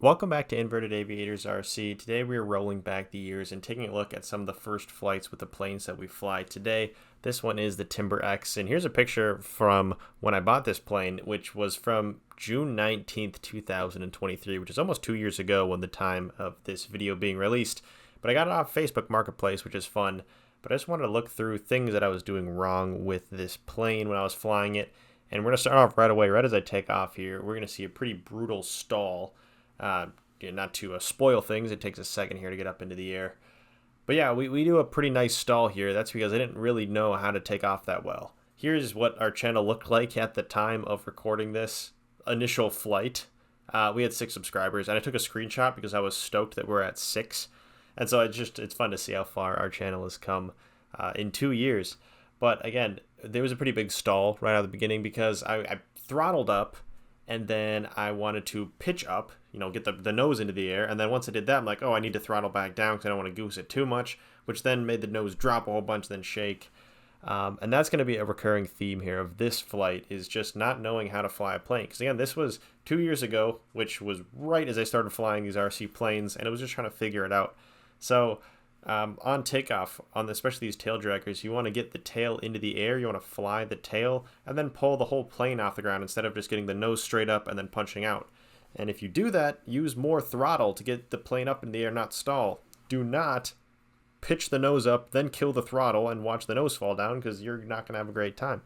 Welcome back to Inverted Aviators RC. Today we are rolling back the years and taking a look at some of the first flights with the planes that we fly today. This one is the Timber X, and here's a picture from when I bought this plane, which was from June 19th, 2023, which is almost 2 years ago when the time of this video being released. But I got it off Facebook Marketplace, which is fun. But I just wanted to look through things that I was doing wrong with this plane when I was flying it. And we're going to start off right away, right as I take off here. We're going to see a pretty brutal stall. Not to spoil things, it takes a second here to get up into the air. But yeah, we do a pretty nice stall here. That's because I didn't really know how to take off that well. Here's what our channel looked like at the time of recording this initial flight. We had 6 subscribers, and I took a screenshot because I was stoked that we're at 6. And so it's fun to see how far our channel has come in 2 years. But again, there was a pretty big stall right out of the beginning because I throttled up, and then I wanted to pitch up, get the nose into the air. And then once I did that, I'm like, oh, I need to throttle back down because I don't want to goose it too much, which then made the nose drop a whole bunch, then shake. And that's going to be a recurring theme here of this flight, is just not knowing how to fly a plane. Because again, this was 2 years ago, which was right as I started flying these RC planes, and it was just trying to figure it out. So on takeoff, especially these tail draggers, you want to get the tail into the air, you want to fly the tail, and then pull the whole plane off the ground instead of just getting the nose straight up and then punching out. And if you do that, use more throttle to get the plane up in the air, not stall. Do not pitch the nose up, then kill the throttle and watch the nose fall down, because you're not going to have a great time.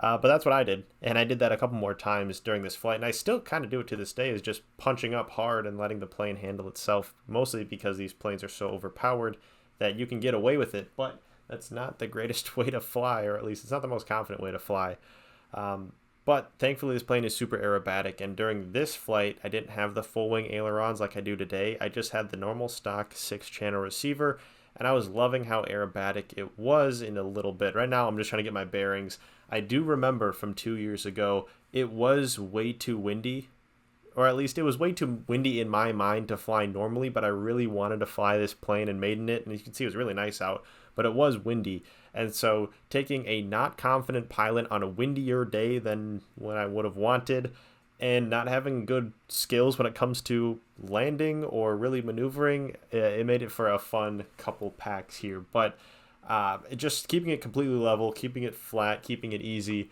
But that's what I did, and I did that a couple more times during this flight, and I still kind of do it to this day, is just punching up hard and letting the plane handle itself, mostly because these planes are so overpowered that you can get away with it, but that's not the greatest way to fly, or at least it's not the most confident way to fly. But thankfully this plane is super aerobatic, and during this flight I didn't have the full wing ailerons like I do today. I just had the normal stock 6-channel receiver, and I was loving how aerobatic it was in a little bit. Right now I'm just trying to get my bearings. I do remember from 2 years ago, it was way too windy, or at least it was way too windy in my mind to fly normally, but I really wanted to fly this plane and maiden it, and you can see it was really nice out, but it was windy. And so taking a not confident pilot on a windier day than what I would have wanted, and not having good skills when it comes to landing or really maneuvering, it made it for a fun couple packs here. But just keeping it completely level, keeping it flat, keeping it easy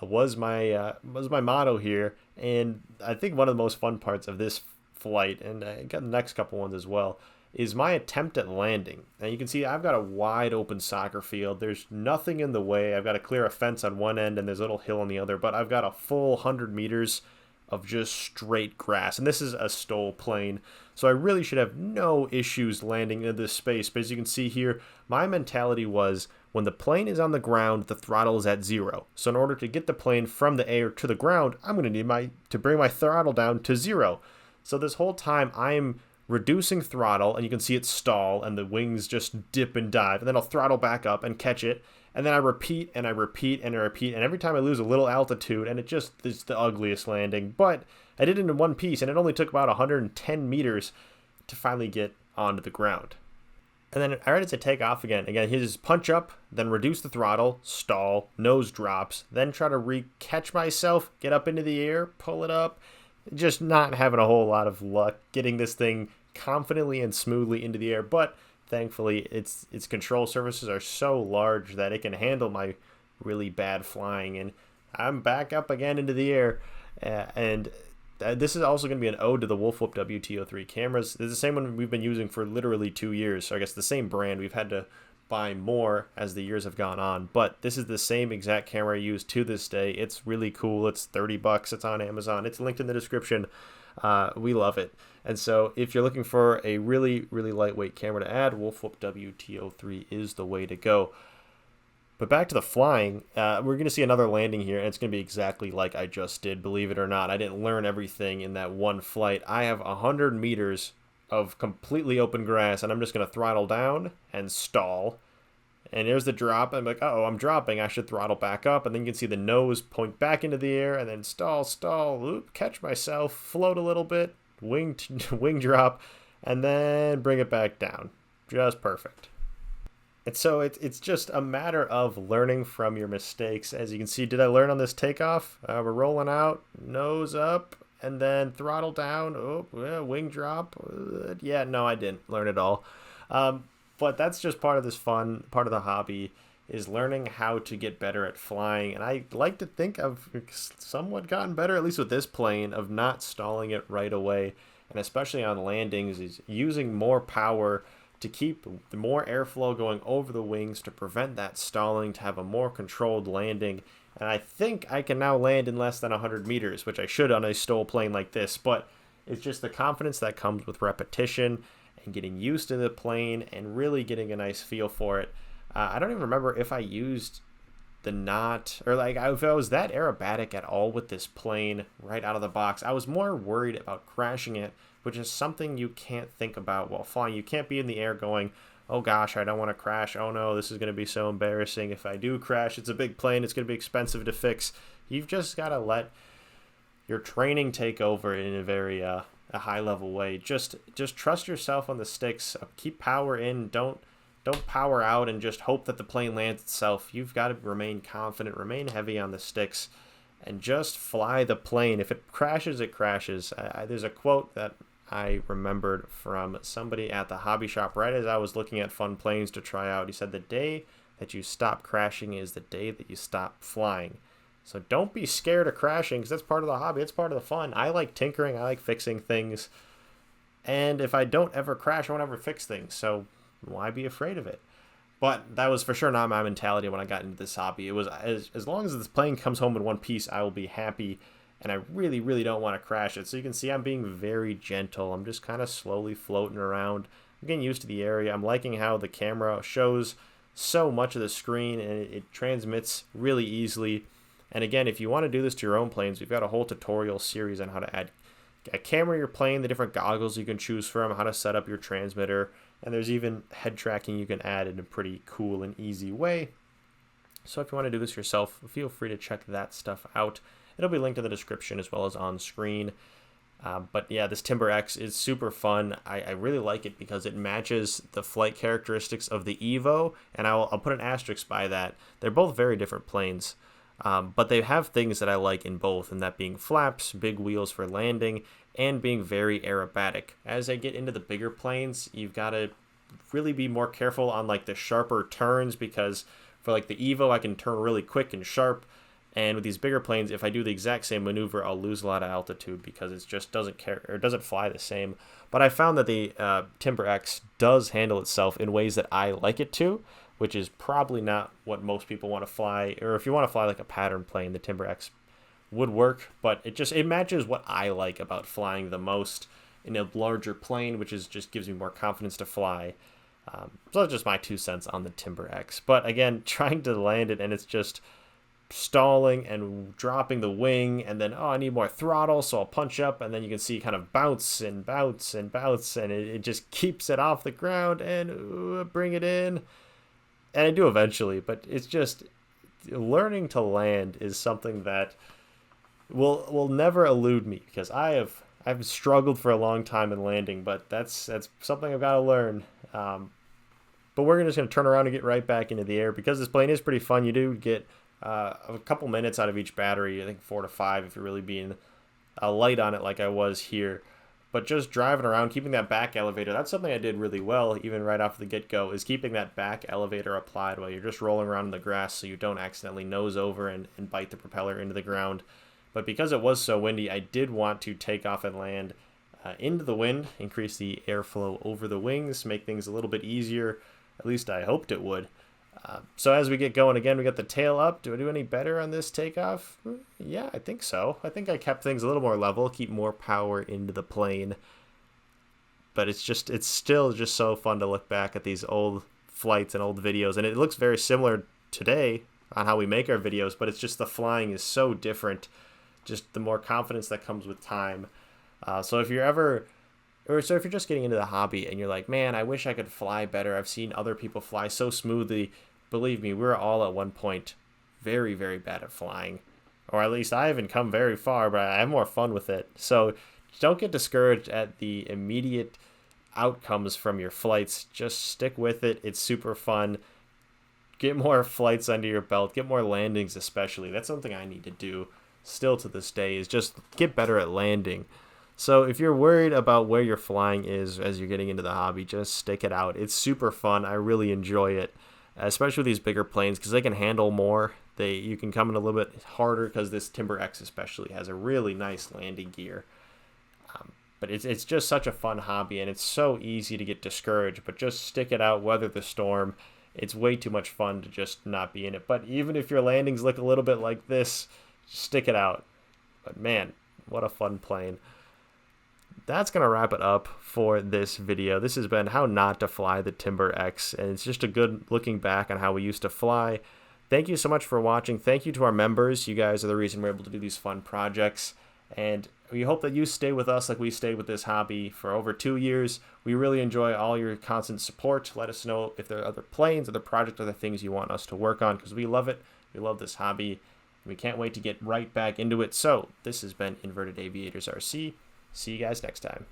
was my motto here. And I think one of the most fun parts of this flight, and I got the next couple ones as well, is my attempt at landing. And you can see I've got a wide open soccer field. There's nothing in the way. I've got to clear a fence on one end and there's a little hill on the other, but I've got a full 100 meters of just straight grass. And this is a STOL plane, so I really should have no issues landing in this space. But as you can see here, my mentality was, when the plane is on the ground, the throttle is at 0. So in order to get the plane from the air to the ground, I'm going to need to bring my throttle down to 0. So this whole time I'm reducing throttle, and you can see it stall and the wings just dip and dive, and then I'll throttle back up and catch it, and then I repeat and I repeat and I repeat, and every time I lose a little altitude, and it just is the ugliest landing. But I did it in one piece, and it only took about 110 meters to finally get onto the ground. And then right as I take off again, here's punch up, then reduce the throttle, stall, nose drops, then try to re-catch myself, get up into the air, pull it up. Just not having a whole lot of luck getting this thing confidently and smoothly into the air. But thankfully its control surfaces are so large that it can handle my really bad flying, and I'm back up again into the air. And this is also going to be an ode to the Wolf Whoop WT03 cameras. It's the same one we've been using for literally 2 years. So I guess the same brand. We've had to buy more as the years have gone on, but this is the same exact camera I use to this day. It's really cool. It's $30. It's on Amazon. It's linked in the description. We love it. And so if you're looking for a really, really lightweight camera to add, Wolf Whoop WT03 is the way to go. But back to the flying, we're going to see another landing here, and it's going to be exactly like I just did, believe it or not. I didn't learn everything in that one flight. I have 100 meters of completely open grass, and I'm just going to throttle down and stall. And there's the drop. I'm like, uh-oh, I'm dropping. I should throttle back up. And then you can see the nose point back into the air, and then stall, oop, catch myself, float a little bit, wing drop, and then bring it back down. Just perfect. And so it's just a matter of learning from your mistakes. As you can see, did I learn on this takeoff? We're rolling out, nose up, and then throttle down. Oh, yeah, wing drop. Yeah, no, I didn't learn it all. Um, but that's just part of this fun, part of the hobby is learning how to get better at flying. And I like to think I've somewhat gotten better, at least with this plane, of not stalling it right away. And especially on landings, is using more power to keep more airflow going over the wings to prevent that stalling, to have a more controlled landing. And I think I can now land in less than 100 meters, which I should on a STOL plane like this, but it's just the confidence that comes with repetition and getting used to the plane and really getting a nice feel for it. I don't even remember if I used the knot or like if I was that aerobatic at all with this plane right out of the box. I was more worried about crashing it, which is something you can't think about while flying. You can't be in the air going, oh gosh, I don't want to crash. Oh no, this is going to be so embarrassing. If I do crash, it's a big plane. It's going to be expensive to fix. You've just got to let your training take over in a very a high level way. Just trust yourself on the sticks. Keep power in. Don't power out and just hope that the plane lands itself. You've got to remain confident, remain heavy on the sticks, and just fly the plane. If it crashes, it crashes. There's a quote that I remembered from somebody at the hobby shop right as I was looking at fun planes to try out. He said, the day that you stop crashing is the day that you stop flying. So don't be scared of crashing, because that's part of the hobby. It's part of the fun. I like tinkering. I like fixing things. And if I don't ever crash, I won't ever fix things. So why be afraid of it? But that was for sure not my mentality when I got into this hobby. It was as long as this plane comes home in one piece, I will be happy. And I really, really don't want to crash it. So you can see I'm being very gentle. I'm just kind of slowly floating around. I'm getting used to the area. I'm liking how the camera shows so much of the screen and it transmits really easily. And again, if you want to do this to your own planes, we've got a whole tutorial series on how to add a camera to your plane, the different goggles you can choose from, how to set up your transmitter, and there's even head tracking you can add in a pretty cool and easy way. So if you want to do this yourself, feel free to check that stuff out. It'll be linked in the description as well as on screen. But yeah, this Timber X is super fun. I really like it because it matches the flight characteristics of the Evo, and I'll put an asterisk by that. They're both very different planes, but they have things that I like in both, and that being flaps, big wheels for landing, and being very aerobatic. As I get into the bigger planes, you've got to really be more careful on like the sharper turns, because for like the Evo, I can turn really quick and sharp. And with these bigger planes, if I do the exact same maneuver, I'll lose a lot of altitude because it just doesn't care or doesn't fly the same. But I found that the Timber X does handle itself in ways that I like it to, which is probably not what most people want to fly. Or if you want to fly like a pattern plane, the Timber X would work. But it matches what I like about flying the most in a larger plane, which is just gives me more confidence to fly. So that's just my 2 cents on the Timber X. But again, trying to land it and it's just stalling and dropping the wing, and then I need more throttle, so I'll punch up, and then you can see kind of bounce and bounce and bounce, and it just keeps it off the ground and bring it in, and I do eventually. But it's just learning to land is something that will never elude me, because I've struggled for a long time in landing, but that's something I've got to learn. But we're just going to turn around and get right back into the air, because this plane is pretty fun. You do get a couple minutes out of each battery, I think 4 to 5 if you're really being light on it like I was here. But just driving around, keeping that back elevator, that's something I did really well even right off the get-go, is keeping that back elevator applied while you're just rolling around in the grass so you don't accidentally nose over and bite the propeller into the ground. But because it was so windy, I did want to take off and land into the wind, increase the airflow over the wings, make things a little bit easier. At least I hoped it would. So as we get going again, we got the tail up. Do I do any better on this takeoff? Yeah, I think so. I think I kept things a little more level, keep more power into the plane. But it's still just so fun to look back at these old flights and old videos. And it looks very similar today on how we make our videos, but it's just the flying is so different. Just the more confidence that comes with time. So if you're just getting into the hobby and you're like, man, I wish I could fly better. I've seen other people fly so smoothly. Believe me, we're all at one point very, very bad at flying. Or at least I haven't come very far, but I have more fun with it. So don't get discouraged at the immediate outcomes from your flights. Just stick with it. It's super fun. get more flights under your belt, get more landings especially. That's something I need to do still to this day, is just get better at landing. So if you're worried about where your flying is as you're getting into the hobby, just stick it out. It's super fun. I really enjoy it, especially with these bigger planes because they can handle more. You can come in a little bit harder because this Timber X especially has a really nice landing gear. But it's just such a fun hobby, and it's so easy to get discouraged. But just stick it out, weather the storm. It's way too much fun to just not be in it. But even if your landings look a little bit like this, stick it out. But man, what a fun plane. That's going to wrap it up for this video. This has been how not to fly the Timber X, and it's just a good looking back on how we used to fly. Thank you so much for watching. Thank you to our members. You guys are the reason we're able to do these fun projects, and we hope that you stay with us like we stayed with this hobby for over 2 years. We really enjoy all your constant support. Let us know if there are other planes, other projects, other things you want us to work on, because we love it. We love this hobby. We can't wait to get right back into it. So this has been Inverted Aviators RC. See you guys next time.